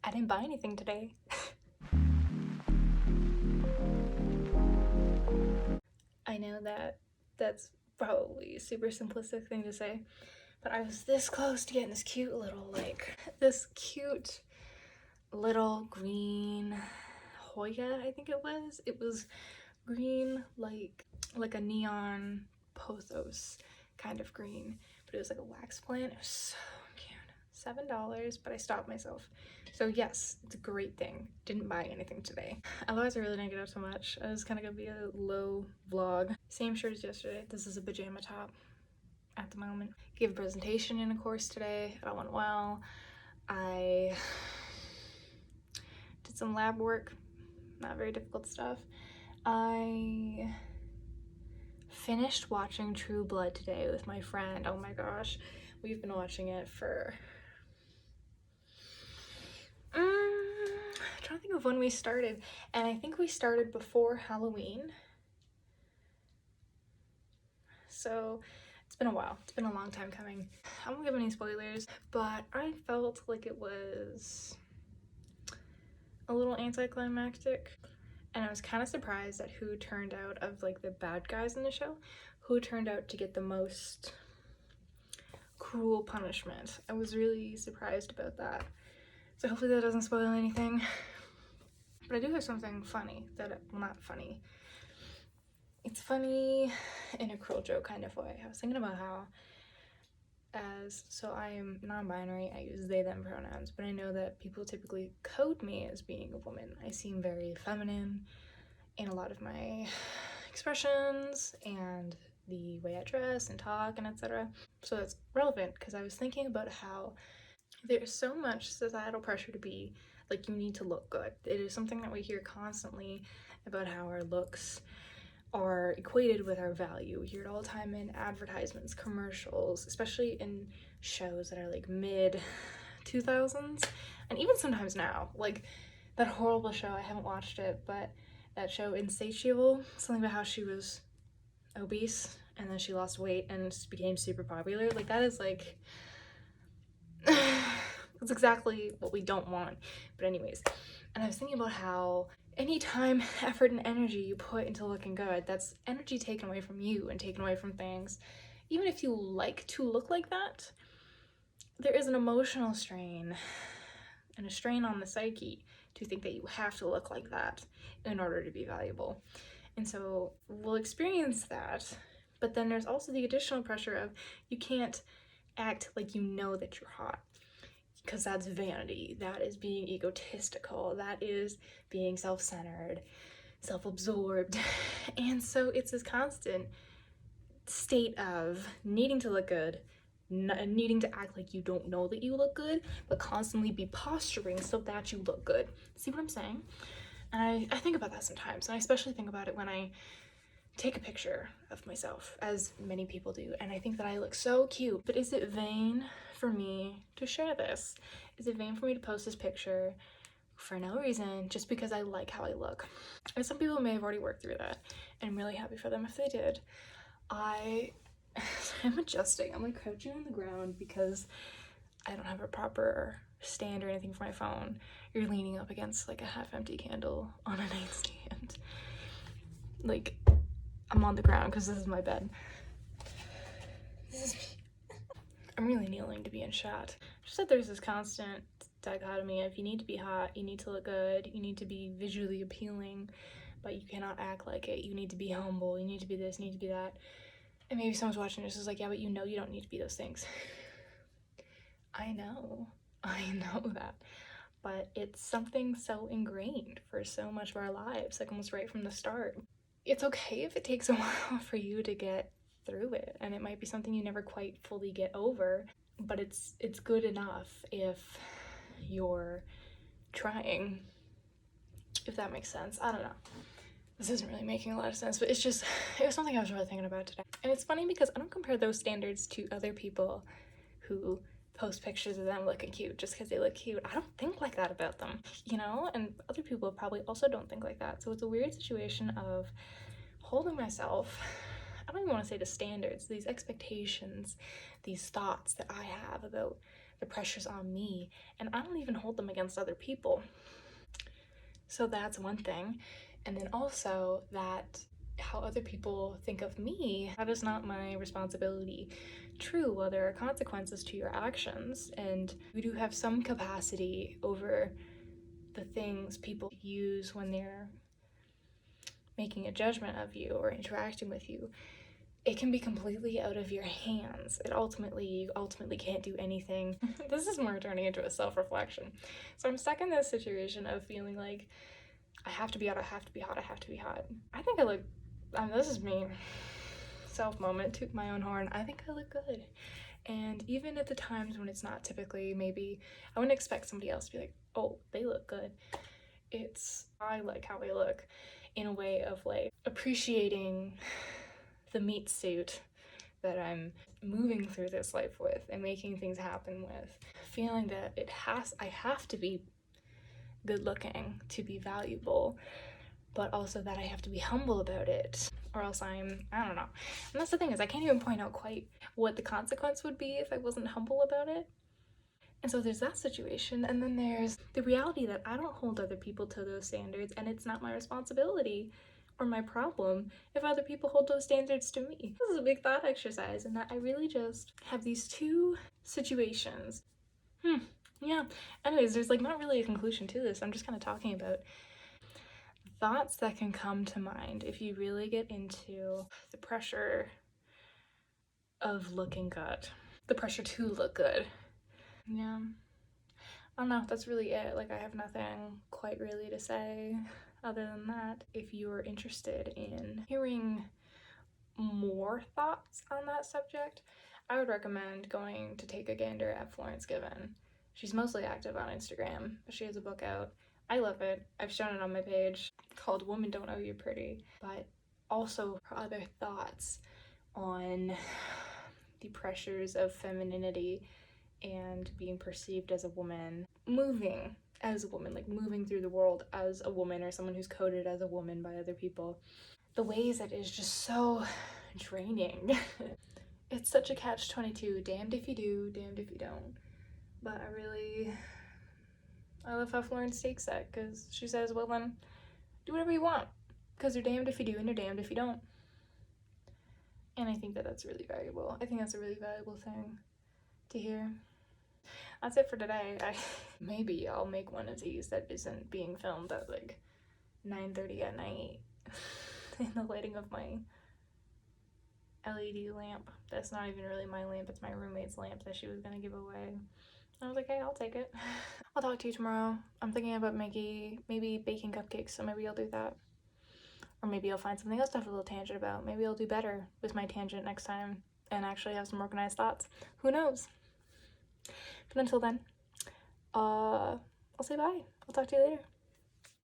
I didn't buy anything today. I know that that's probably a super simplistic thing to say, but I was this close to getting this cute little green Hoya, I think it was. It was green like a neon pothos kind of green, but it was like a wax plant. It was so cute. $7, but I stopped myself. So yes, it's a great thing. Didn't buy anything today. Otherwise, I really didn't get out so much. I was kind of gonna be a low vlog. Same shirt as yesterday. This is a pajama top at the moment. Gave a presentation in a course today. That went well. I did some lab work. Not very difficult stuff. I finished watching True Blood today with my friend. Oh my gosh. We've been watching it for I'm trying to think of when we started, and I think we started before Halloween. So it's been a while. It's been a long time coming. I won't give any spoilers, but I felt like it was a little anticlimactic, and I was kind of surprised at who turned out of like the bad guys in the show, who turned out to get the most cruel punishment. I was really surprised about that. So hopefully that doesn't spoil anything. But I do have something funny well, not funny. It's funny in a cruel joke kind of way. I was thinking about how so I am non-binary, I use they them pronouns, but I know that people typically code me as being a woman. I seem very feminine in a lot of my expressions and the way I dress and talk and etc. So that's relevant because I was thinking about how there's so much societal pressure to be like, you need to look good. It is something that we hear constantly about how our looks are equated with our value. We hear it all the time in advertisements, commercials, especially in shows that are like mid 2000s, and even sometimes now. Like that horrible show, I haven't watched it, but that show Insatiable, something about how she was obese and then she lost weight and just became super popular. Like that is like that's exactly what we don't want. But anyways, and I was thinking about how any time, effort, and energy you put into looking good, that's energy taken away from you and taken away from things. Even if you like to look like that, there is an emotional strain and a strain on the psyche to think that you have to look like that in order to be valuable. And so we'll experience that, but then there's also the additional pressure of you can't act like you know that you're hot, because that's vanity, that is being egotistical, that is being self-centered, self-absorbed. And so it's this constant state of needing to look good, needing to act like you don't know that you look good, but constantly be posturing so that you look good. See what I'm saying? And I think about that sometimes, and I especially think about it when I take a picture of myself, as many people do, and I think that I look so cute. But is it vain for me to share this? Is it vain for me to post this picture for no reason, just because I like how I look? And some people may have already worked through that, and I'm really happy for them if they did. I'm adjusting. I'm like crouching on the ground because I don't have a proper stand or anything for my phone. You're leaning up against like a half-empty candle on a nightstand. Like, I'm on the ground because this is my bed. This is me. I'm really kneeling to be in shot. Just that there's this constant dichotomy of you need to be hot, you need to look good, you need to be visually appealing, but you cannot act like it. You need to be humble, you need to be this, you need to be that. And maybe someone's watching this is like, yeah, but you know you don't need to be those things. I know that. But it's something so ingrained for so much of our lives, like almost right from the start. It's okay if it takes a while for you to get through it, and it might be something you never quite fully get over, but it's good enough if you're trying, if that makes sense. I don't know. This isn't really making a lot of sense, but it was something I was really thinking about today. And it's funny because I don't compare those standards to other people who post pictures of them looking cute just because they look cute. I don't think like that about them, you know? And other people probably also don't think like that. So it's a weird situation of holding myself, I don't even want to say to standards, these expectations, these thoughts that I have about the pressure's on me, and I don't even hold them against other people. So that's one thing. And then also that how other people think of me, that is not my responsibility. True, well, there are consequences to your actions, and we do have some capacity over the things people use when they're making a judgment of you or interacting with you. It can be completely out of your hands. You ultimately can't do anything. This is more turning into a self-reflection. So I'm stuck in this situation of feeling like I have to be hot, I have to be hot, I have to be hot. I think I look, this is me, self moment, toot my own horn. I think I look good. And even at the times when it's not typically, maybe, I wouldn't expect somebody else to be like, oh, they look good. It's, I like how I look in a way of like appreciating the meat suit that I'm moving through this life with and making things happen with. Feeling that I have to be good looking to be valuable, but also that I have to be humble about it, or else I don't know. And that's the thing, is I can't even point out quite what the consequence would be if I wasn't humble about it. And so there's that situation, and then there's the reality that I don't hold other people to those standards, and it's not my responsibility or my problem if other people hold those standards to me. This is a big thought exercise, and that I really just have these two situations. Yeah. Anyways, there's like not really a conclusion to this. I'm just kind of talking about thoughts that can come to mind if you really get into the pressure of looking good, the pressure to look good. Yeah. I don't know, that's really it. Like, I have nothing quite really to say other than that. If you're interested in hearing more thoughts on that subject, I would recommend going to take a gander at Florence Given. She's mostly active on Instagram, but she has a book out. I love it. I've shown it on my page, called Women Don't Owe You Pretty, but also her other thoughts on the pressures of femininity and being perceived as a woman, moving as a woman, like moving through the world as a woman or someone who's coded as a woman by other people. The ways that is just so draining. It's such a catch-22, damned if you do, damned if you don't. But I love how Florence takes that, because she says, well then, do whatever you want, because you're damned if you do and you're damned if you don't. And I think that that's really valuable. I think that's a really valuable thing to hear. That's it for today. Maybe I'll make one of these that isn't being filmed at like 9:30 at night in the lighting of my LED lamp. That's not even really my lamp, it's my roommate's lamp that she was gonna give away. I was like, hey, I'll take it. I'll talk to you tomorrow. I'm thinking about maybe baking cupcakes, so maybe I'll do that. Or maybe I'll find something else to have a little tangent about. Maybe I'll do better with my tangent next time and actually have some organized thoughts. Who knows? But until then, I'll say bye. I'll talk to you later.